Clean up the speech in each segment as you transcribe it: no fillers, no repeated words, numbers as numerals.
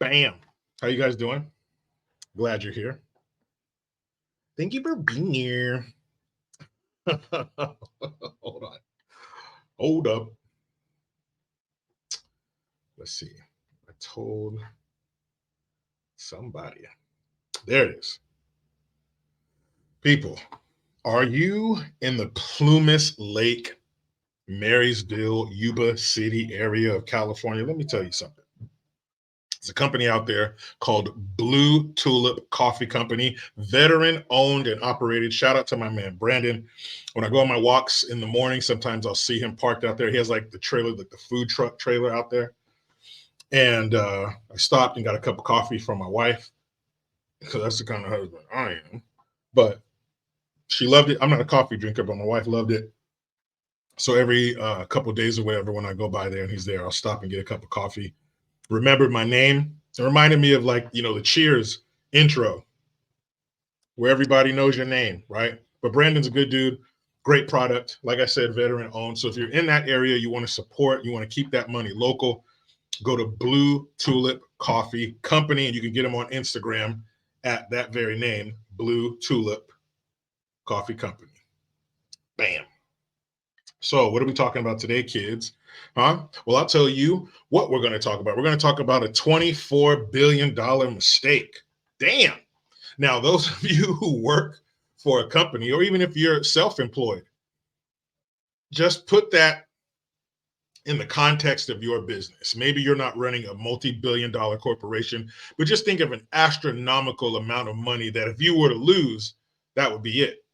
Bam. How you guys doing? Glad you're here. Thank you for being here. Hold on. Hold up. Let's see. I told somebody. There it is. People, are you in the Plumas Lake, Marysville, Yuba City area of California? Let me tell you something. There's a company out there called Blue Tulip Coffee Company, veteran owned and operated. Shout out to my man, Brandon. When I go on my walks in the morning, sometimes I'll see him parked out there. He has like the trailer, like the food truck trailer out there. And I stopped and got a cup of coffee from my wife because that's the kind of husband I am. But she loved it. I'm not a coffee drinker, but my wife loved it. So every couple of days or whatever, when I go by there and he's there, I'll stop and get a cup of coffee. Remembered my name. It reminded me of like, the Cheers intro where everybody knows your name, right? But Brandon's a good dude, great product. Like I said, veteran owned. So if you're in that area, you want to support, you want to keep that money local, go to Blue Tulip Coffee Company and you can get them on Instagram at that very name, Blue Tulip Coffee Company. Bam. So what are we talking about today, kids? Huh? Well, I'll tell you what we're going to talk about. We're going to talk about a $24 billion mistake. Damn. Now, those of you who work for a company, or even if you're self-employed, just put that in the context of your business. Maybe you're not running a multi-billion-dollar corporation, but just think of an astronomical amount of money that if you were to lose, that would be it.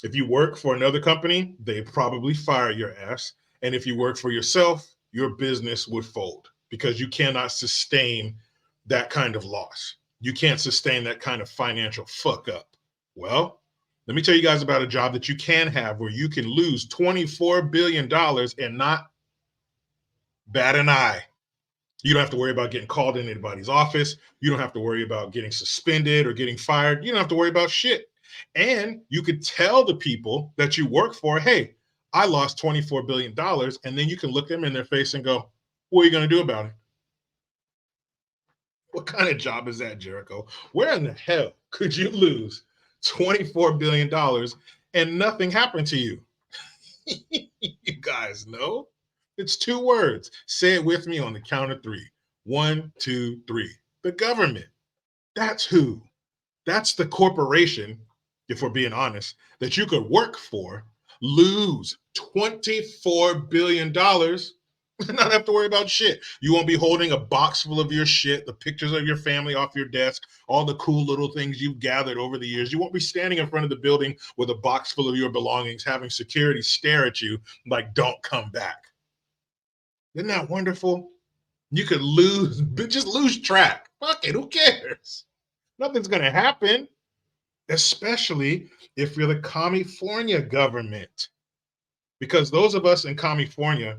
If you work for another company, they probably fire your ass. And if you work for yourself, your business would fold because you cannot sustain that kind of loss. You can't sustain that kind of financial fuck up. Well, let me tell you guys about a job that you can have where you can lose $24 billion and not bat an eye. You don't have to worry about getting called in anybody's office. You don't have to worry about getting suspended or getting fired. You don't have to worry about shit. And you could tell the people that you work for, hey, I lost $24 billion. And then you can look them in their face and go, what are you going to do about it? What kind of job is that, Jericho? Where in the hell could you lose $24 billion and nothing happened to you? You guys know. It's two words. Say it with me on the count of three. 1, 2, 3. The government. That's who. That's the corporation, if we're being honest, that you could work for, lose $24 billion, and not have to worry about shit. You won't be holding a box full of your shit, the pictures of your family off your desk, all the cool little things you've gathered over the years. You won't be standing in front of the building with a box full of your belongings, having security stare at you like, don't come back. Isn't that wonderful? You could lose, just lose track. Fuck it, who cares? Nothing's going to happen, especially if you're the Commiefornia government. Because those of us in Commiefornia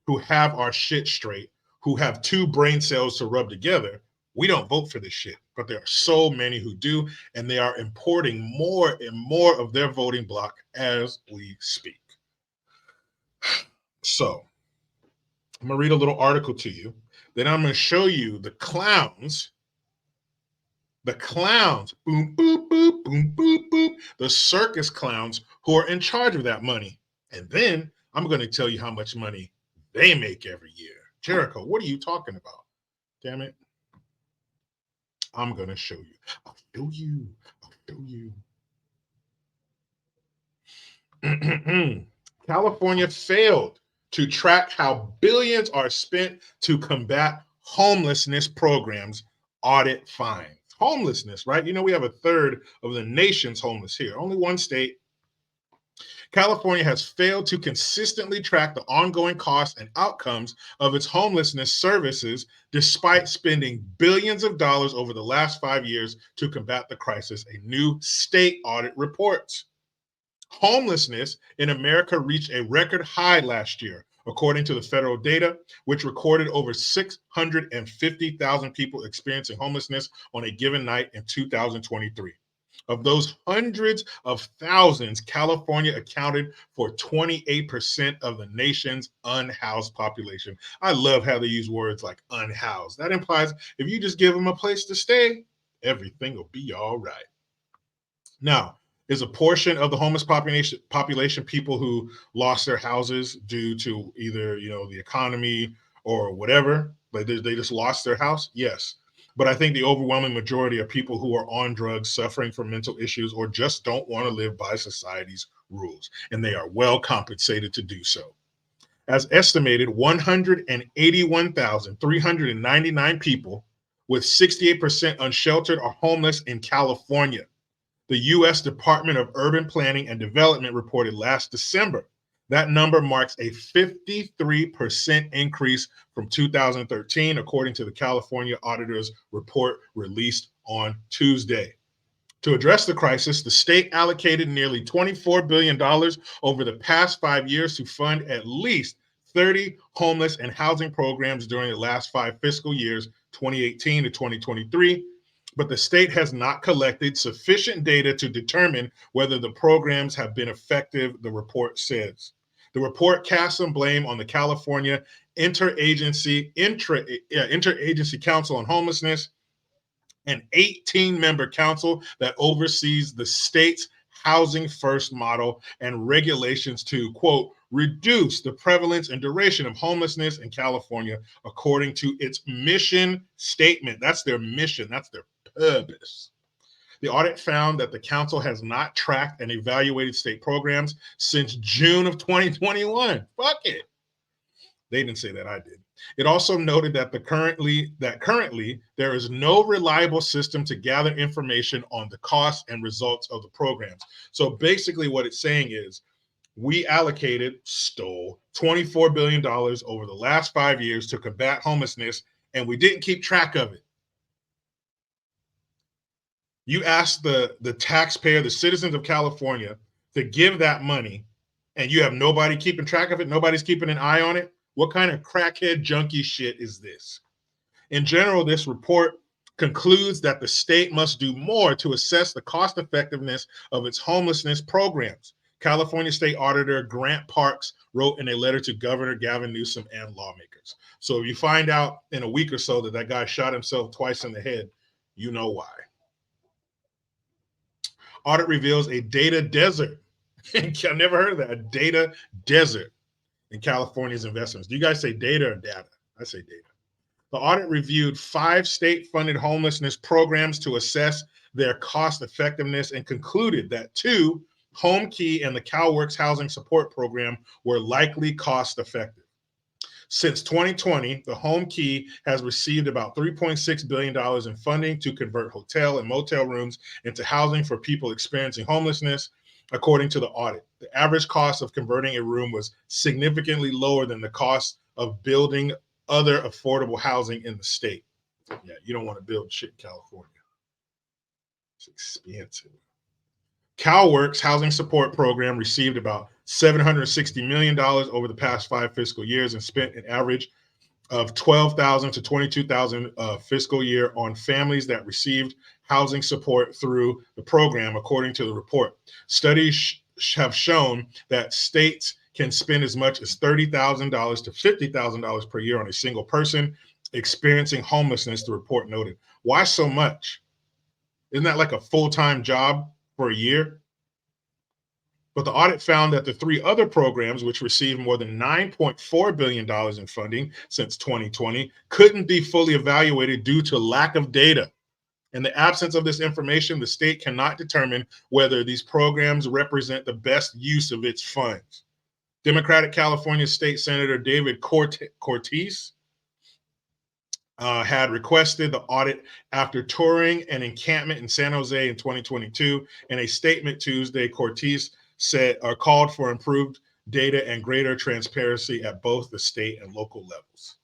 who have our shit straight, who have two brain cells to rub together, we don't vote for this shit. But there are so many who do, and they are importing more and more of their voting block as we speak. So I'm going to read a little article to you. Then I'm going to show you the clowns, boom, boop, boop, boom, boop, boop, the circus clowns who are in charge of that money. And then I'm going to tell you how much money they make every year. Jericho, what are you talking about? Damn it. I'm going to show you. I'll show you. California failed to track how billions are spent to combat homelessness programs, audit fines. Homelessness, right? We have a third of the nation's homeless here. Only one state. California has failed to consistently track the ongoing costs and outcomes of its homelessness services, despite spending billions of dollars over the last 5 years to combat the crisis, a new state audit reports. Homelessness in America reached a record high last year, according to the federal data, which recorded over 650,000 people experiencing homelessness on a given night in 2023. Of those hundreds of thousands, California accounted for 28% of the nation's unhoused population. I love how they use words like unhoused. That implies if you just give them a place to stay, everything will be all right. Now, is a portion of the homeless population people who lost their houses due to either the economy or whatever, like they just lost their house? Yes. But I think the overwhelming majority are people who are on drugs, suffering from mental issues, or just don't want to live by society's rules, and they are well compensated to do so. As estimated, 181,399 people, with 68% unsheltered, are homeless in California. The U.S. Department of Urban Planning and Development reported last December. That number marks a 53% increase from 2013, according to the California Auditor's report released on Tuesday. To address the crisis, the state allocated nearly $24 billion over the past 5 years to fund at least 30 homeless and housing programs during the last 5 fiscal years, 2018 to 2023. But the state has not collected sufficient data to determine whether the programs have been effective, the report says. The report casts some blame on the California Interagency Council on Homelessness, an 18-member council that oversees the state's housing first model and regulations to, quote, reduce the prevalence and duration of homelessness in California according to its mission statement. That's their mission, that's their purpose. The audit found that the council has not tracked and evaluated state programs since June of 2021. Fuck it. They didn't say that, I did. It also noted that currently there is no reliable system to gather information on the costs and results of the programs. So basically what it's saying is we stole $24 billion over the last 5 years to combat homelessness, and we didn't keep track of it. You ask the taxpayer, the citizens of California, to give that money, and you have nobody keeping track of it, nobody's keeping an eye on it. What kind of crackhead junkie shit is this? In general, this report concludes that the state must do more to assess the cost effectiveness of its homelessness programs. California State Auditor Grant Parks wrote in a letter to Governor Gavin Newsom and lawmakers. So if you find out in a week or so that guy shot himself twice in the head, you know why. Audit reveals a data desert. I've never heard of that, a data desert in California's investments. Do you guys say data or data? I say data. The audit reviewed 5 state-funded homelessness programs to assess their cost effectiveness and concluded that 2, Home Key and the CalWorks Housing Support Program, were likely cost effective. Since 2020, the Home Key has received about $3.6 billion in funding to convert hotel and motel rooms into housing for people experiencing homelessness. According to the audit, the average cost of converting a room was significantly lower than the cost of building other affordable housing in the state. Yeah, you don't want to build shit in California. It's expensive. CalWorks Housing Support Program received about $760 million over the past 5 fiscal years and spent an average of $12,000 to $22,000 fiscal year on families that received housing support through the program, according to the report. Studies have shown that states can spend as much as $30,000 to $50,000 per year on a single person experiencing homelessness, the report noted. Why so much? Isn't that like a full-time job for a year? But the audit found that the 3 other programs, which received more than $9.4 billion in funding since 2020, couldn't be fully evaluated due to lack of data. In the absence of this information, the state cannot determine whether these programs represent the best use of its funds. Democratic California State Senator David Cortez had requested the audit after touring an encampment in San Jose in 2022. In a statement Tuesday, Cortez called for improved data and greater transparency at both the state and local levels.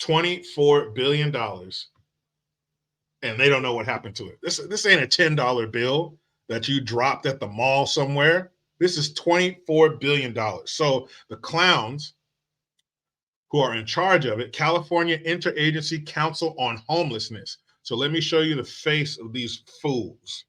$24 billion, and they don't know what happened to it. This ain't a $10 bill that you dropped at the mall somewhere. This is $24 billion. So the clowns who are in charge of it, California Interagency Council on Homelessness. So let me show you the face of these fools.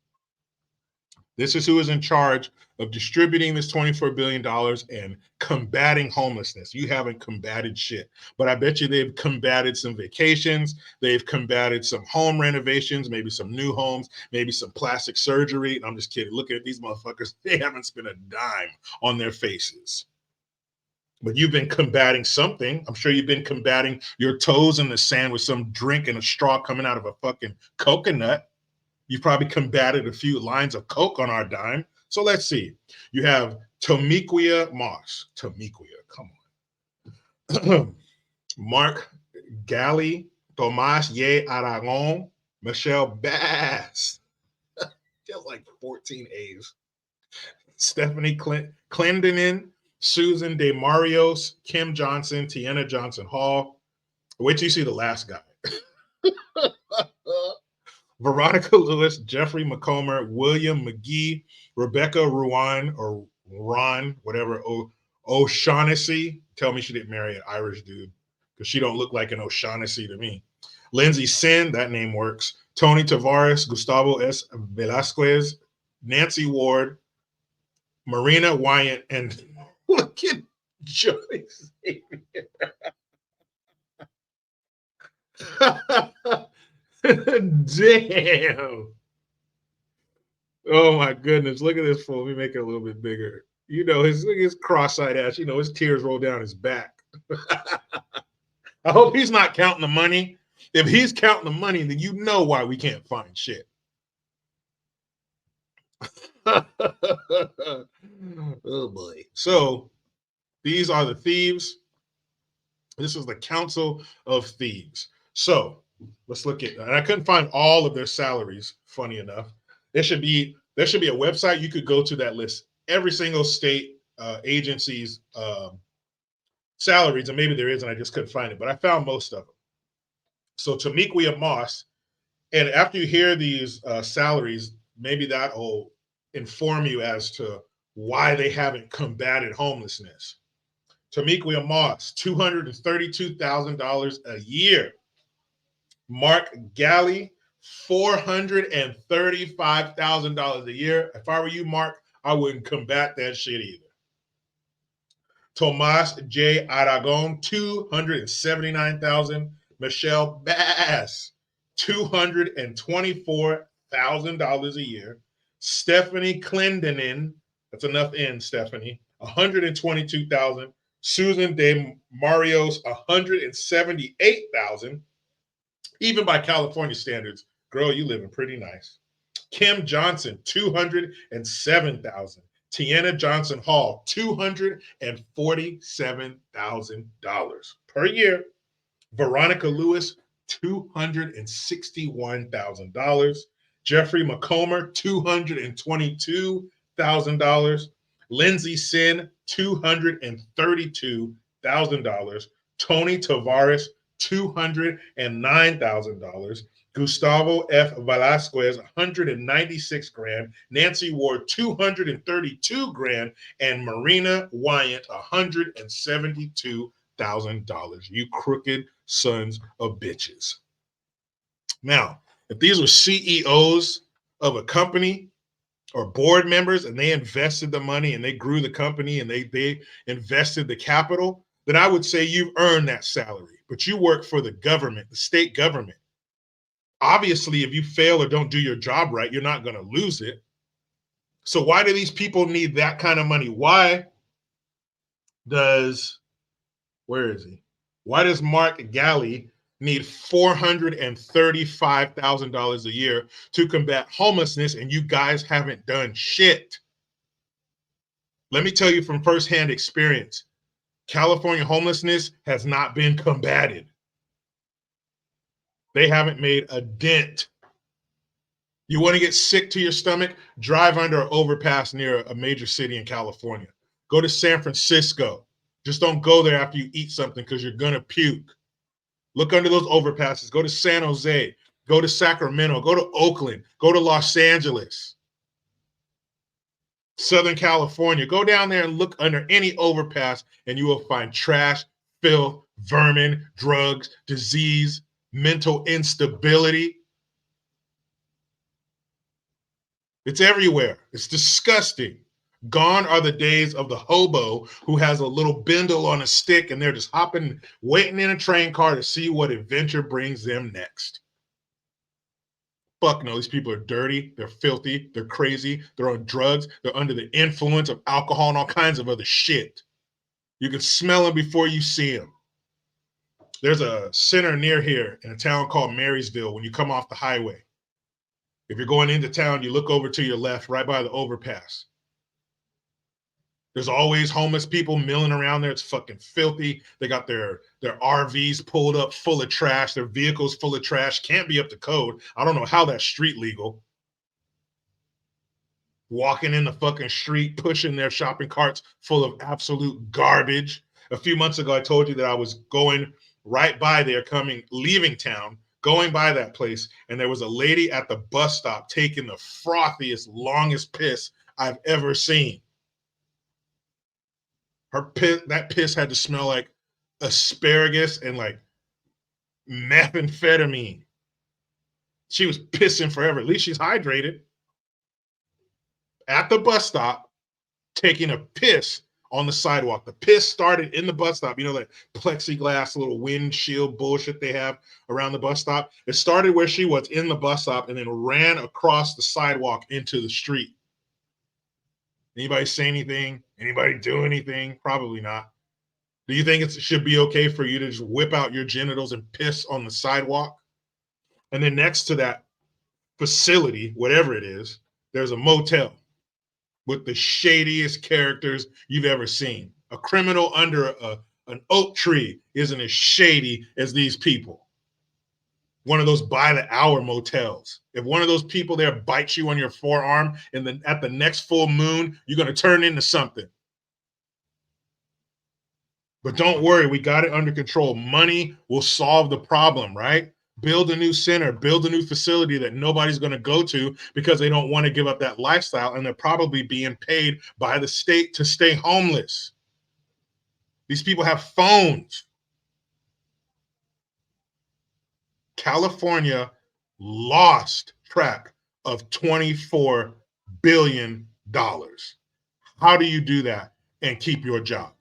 This is who is in charge of distributing this $24 billion and combating homelessness. You haven't combated shit, but I bet you they've combated some vacations. They've combated some home renovations, maybe some new homes, maybe some plastic surgery. And I'm just kidding. Look at these motherfuckers. They haven't spent a dime on their faces. But you've been combating something. I'm sure you've been combating your toes in the sand with some drink and a straw coming out of a fucking coconut. You've probably combated a few lines of coke on our dime. So let's see. You have Tomiquia Moss. Tomiquia, come on. Mark Galley, Tomas Ye Aragon, Michelle Bass. Just like 14 A's. Stephanie Clendenin, Susan De Marios, Kim Johnson, Tiana Johnson Hall. Wait till you see the last guy. Veronica Lewis, Jeffrey McComber, William McGee, Rebecca Ruan or Ron, whatever, O'Shaughnessy. Tell me she didn't marry an Irish dude because she don't look like an O'Shaughnessy to me. Lindsay Sin, that name works. Tony Tavares, Gustavo S. Velasquez, Nancy Ward, Marina Wyatt, and look at Joey Xavier. Damn. Oh my goodness. Look at this fool. Let me make it a little bit bigger. You know, his cross-eyed ass, you know, his tears roll down his back. I hope he's not counting the money. If he's counting the money, then you know why we can't find shit. Oh boy. So these are the thieves. This is the Council of Thieves. So let's look at, and I couldn't find all of their salaries, funny enough. There should be a website you could go to that lists every single state agency's salaries, and maybe there is, and I just couldn't find it, but I found most of them. So Tomiquia Moss, and after you hear these salaries, maybe that will inform you as to why they haven't combated homelessness. Tomiquia Moss, $232,000 a year. Mark Galley, $435,000 a year. If I were you, Mark, I wouldn't combat that shit either. Tomas J. Aragon, $279,000. Michelle Bass, $224,000 a year. Stephanie Clendenin, that's enough in, Stephanie, $122,000. Susan De Marios, $178,000. Even by California standards, girl, you living pretty nice. Kim Johnson, $207,000. Tiana Johnson Hall, $247,000 per year. Veronica Lewis, $261,000. Jeffrey McComber, $222,000. Lindsay Sin, $232,000. Tony Tavares, $209,000. Gustavo F. Velasquez, $196,000. Nancy Ward, $232,000, and Marina Wyatt, $172,000. You crooked sons of bitches. Now, if these were CEOs of a company or board members and they invested the money and they grew the company and they invested the capital, then I would say you've earned that salary. But you work for the government, the state government. Obviously, if you fail or don't do your job right, you're not going to lose it. So why do these people need that kind of money? Why does Mark Galley need $435,000 a year to combat homelessness and you guys haven't done shit? Let me tell you from firsthand experience, California homelessness has not been combated. They haven't made a dent. You want to get sick to your stomach? Drive under an overpass near a major city in California. Go to San Francisco. Just don't go there after you eat something because you're going to puke. Look under those overpasses. Go to San Jose. Go to Sacramento. Go to Oakland. Go to Los Angeles. Southern California. Go down there and look under any overpass and you will find trash, filth, vermin, drugs, disease, mental instability. It's everywhere. It's disgusting. Gone are the days of the hobo who has a little bindle on a stick and they're just hopping, waiting in a train car to see what adventure brings them next. Fuck no, these people are dirty, they're filthy, they're crazy, they're on drugs, they're under the influence of alcohol and all kinds of other shit. You can smell them before you see them. There's a center near here in a town called Marysville when you come off the highway. If you're going into town, you look over to your left, right by the overpass. There's always homeless people milling around there. It's fucking filthy. They got their RVs pulled up full of trash, their vehicles full of trash. Can't be up to code. I don't know how that's street legal. Walking in the fucking street, pushing their shopping carts full of absolute garbage. A few months ago, I told you that I was going right by there, leaving town, going by that place, and there was a lady at the bus stop taking the frothiest, longest piss I've ever seen. That piss had to smell like asparagus and like methamphetamine. She was pissing forever. At least she's hydrated. At the bus stop, taking a piss on the sidewalk. The piss started in the bus stop. You know, that plexiglass little windshield bullshit they have around the bus stop. It started where she was in the bus stop and then ran across the sidewalk into the street. Anybody say anything? Anybody do anything? Probably not. Do you think it should be okay for you to just whip out your genitals and piss on the sidewalk? And then next to that facility, whatever it is, there's a motel with the shadiest characters you've ever seen. A criminal under an oak tree isn't as shady as these people. One of those by the hour motels. If one of those people there bites you on your forearm and then at the next full moon, you're going to turn into something. But don't worry, we got it under control. Money will solve the problem, right? Build a new center, build a new facility that nobody's going to go to because they don't want to give up that lifestyle, and they're probably being paid by the state to stay homeless. These people have phones. California lost track of $24 billion. How do you do that and keep your job?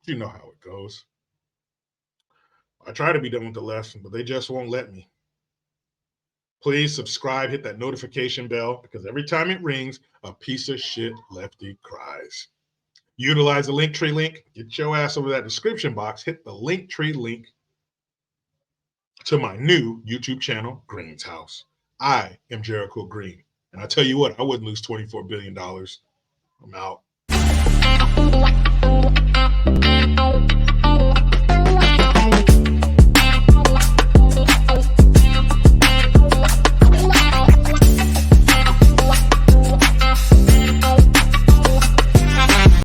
You know how it goes. I try to be done with the lesson, but they just won't let me. Please subscribe, hit that notification bell, because every time it rings, a piece of shit lefty cries. Utilize the Linktree link. Get your ass over that description box. Hit the Linktree link to my new YouTube channel, Green's House. I am Jericho Green. And I tell you what, I wouldn't lose $24 billion. I'm out.